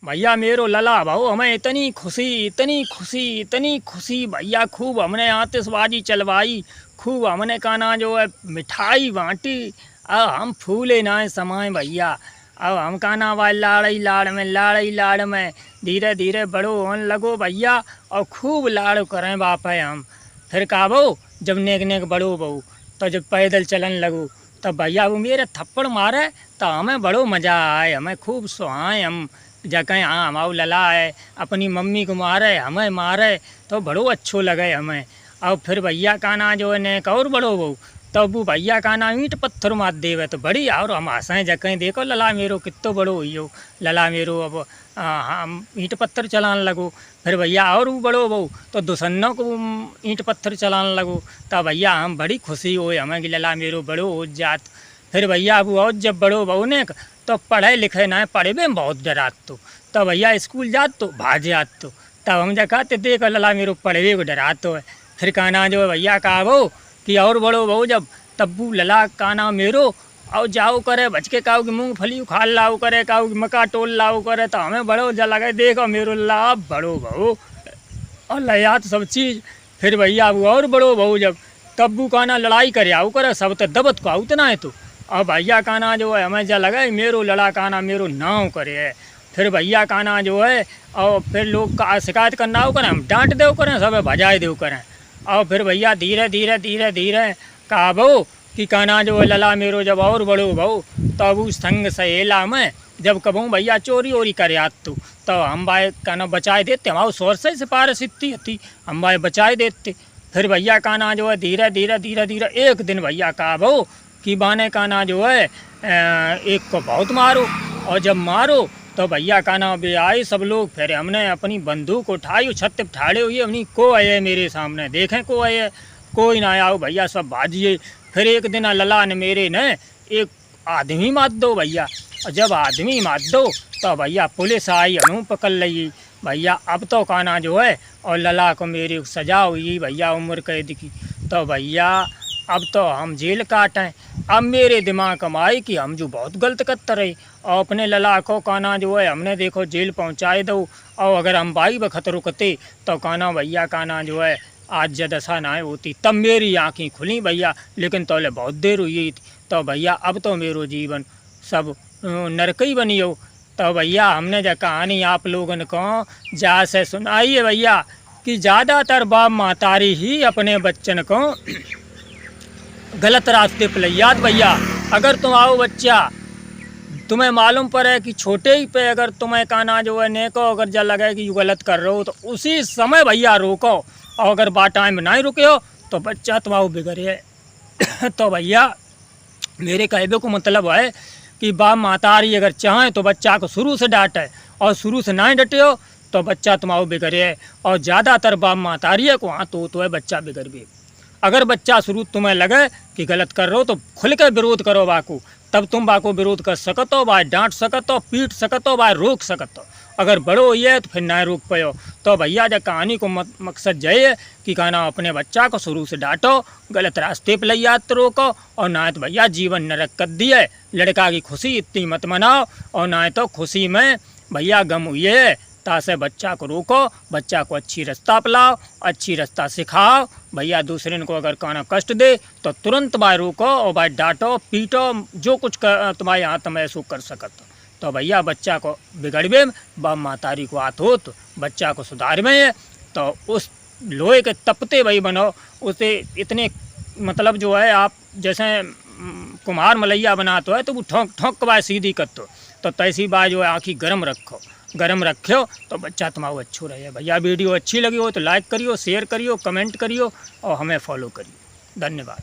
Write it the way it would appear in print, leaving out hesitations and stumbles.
भैया मेरो लला भाऊ हमें इतनी खुशी इतनी खुशी इतनी खुशी भैया, खूब हमने आतिशबाजी चलवाई, खूब हमने कहना जो है मिठाई बांटी। अब हम फूले ना समाए भैया, अब हम कहना भाई लाड़ लाड़ में धीरे धीरे बड़ो होने लगो भैया, और खूब लाड़ करें बाप है हम। फिर कहा बहू जब नेक नेक बड़ो बहू, तो जब पैदल चलन लगो तब भैया वो मेरे थप्पड़ मारे तो हमें बड़ो मज़ा आए, हमें खूब सुहाए हम जगह। हाँ हमारा लला है अपनी मम्मी को मारे हमें मारे तो बड़ो अच्छो लगे हमें। और फिर भैया का ना जो है नेक और बड़ो बहू, तब वो भैया का ना ईंट पत्थर मार देवे तो बड़ी, और हम हंसें जगह देखो लला मेरो कितो बड़ो हुई हो, लला मेरो अब हम ईंट पत्थर चलाने लगो। फिर भैया और वो बड़ो बहू तो दुसन्नों को ईंट पत्थर चलाने लगो, तब भैया हम बड़ी खुशी हुई हमें कि लला मेरो बड़ो हो जात। फिर भैया अब और जब बड़ो बहू ने तो पढ़े लिखे ना पढ़े में बहुत डरात, तो भैया स्कूल जात तो भाग जात, तो तब हम जब कहते देखो लला मेरो पढ़वे को डरात तो है। फिर कहना जो है भैया कहा बहू कि और बड़ो बहू जब तब्बू लला का नाम मेरो और जाओ करे बच के काऊ की मूँगफली उखाड़ लाओ करे, काऊ की मका टोल लाओ करे, तो हमें बड़ो जा लगे देखो मेरो लाभ बड़ो बहू और लयात सब चीज़। फिर भैया वो और बड़ो बहू जब तब्बू काना लड़ाई करे आओ करे सब तो दबत को उतना है, तो और भैया काना जो है हमें जा लगा मेरो लड़ा काना मेरो नाव करे है। फिर भैया काना जो है और फिर लोग का शिकायत करना हो करें, हम डांट दो करें सब भजाए दो करें। और फिर भैया धीरे धीरे धीरे धीरे कहा बहू कि कहना जो है लला मेरो जब और बड़ो बहू तब उस संग सहेला में जब कबूँ भैया चोरी वोरी करे आत, तो हम भाई कहना बचाए देते, हमारे शोर से सिफारिश इतनी थी हम भाई बचाए देते। फिर भैया कहना जो है धीरे धीरे धीरे धीरे एक दिन भैया कहा बहू कि बाने कहना जो है एक को बहुत मारो, और जब मारो तो भैया कहना बे आए सब लोग। फिर हमने अपनी बंदूक उठाई छत पे ठाड़े हुई अपनी को आए मेरे सामने देखें को आए, कोई ना आओ भैया सब भाजिए। फिर एक दिन लला ने मेरे ने एक आदमी मार दो भैया, और जब आदमी मार दो तो भैया पुलिस आई हनू पकड़ ली भैया। अब तो कहना जो है और लला को मेरी सजा हुई भैया उम्र कैद की, तो भैया अब तो हम जेल काटें। अब मेरे दिमाग में आई कि हम जो बहुत गलत करते रहे, और अपने लला को कहना जो है हमने देखो जेल पहुंचाए दो, और अगर हम भाई बखत रुकते तो कहना भैया कहना जो है आज जब दशा ना होती। तब मेरी आँखें खुली भैया, लेकिन तोले बहुत देर हुई थी। तो भैया अब तो मेरो जीवन सब नरक ही बनी हो। तो भैया हमने जो कहानी आप लोगों को जा से सुनाई है भैया कि ज़्यादातर बाप मातारी ही अपने बच्चन को गलत रास्ते पर याद भैया। अगर तुम आओ बच्चा तुम्हें मालूम पड़े कि छोटे ही पे अगर तुम्हें कहना जो है नेको अगर जा लगे कि गलत कर रहे हो तो उसी समय भैया रोको, और अगर बा टाइम नहीं रुके हो तो बच्चा तुम्हारा बिगड़े। तो भैया मेरे कहने को मतलब है कि बाप मातारी अगर चाहें तो बच्चा को शुरू से डांटे, और शुरू से नहीं डटे हो तो बच्चा तुम्हारा बिगड़े। और ज़्यादातर बाप मातारी को हाँ तो है बच्चा बिगड़ भी। अगर बच्चा शुरू तुम्हें लगे कि गलत कर रहे हो तो खुल कर विरोध करो बाको, तब तुम बाको विरोध कर सकते हो, भाई डांट सकते हो, पीट सकते हो, भाई रोक सकते हो। अगर बड़ो ये तो फिर ना रोक पाओ। तो भैया जब कहानी को मकसद यही है कि कहना अपने बच्चा को शुरू से डांटो, गलत रास्ते पर ले आते रोको, और ना तो भैया जीवन नरक कर दिए। लड़का की खुशी इतनी मत मनाओ, और ना तो खुशी में भैया गम हुई है, तासे बच्चा को रोको, बच्चा को अच्छी रास्ता अपलाओ, अच्छी रास्ता सिखाओ। भैया दूसरे को अगर कहना कष्ट दे तो तुरंत भाई रोको, और भाई डांटो पीटो, जो कुछ तुम्हारे हाथ में ऐसा कर सकते। तो भैया बच्चा को बिगड़वे बाप मातारी को हाथ हो तो बच्चा को सुधार में है। तो उस लोहे के तपते भाई बनो, उसे इतने मतलब जो है आप जैसे कुम्हार मलैया बनाते हो तो वो ठोंक ठोंक के बाद सीधी करते, तो तैसी बात जो है आँखी गरम रखो तो बच्चा तुम्हारा अच्छो रहे। भैया वीडियो अच्छी लगी हो तो लाइक करियो, शेयर करियो, कमेंट करियो, और हमें फॉलो करियो। धन्यवाद।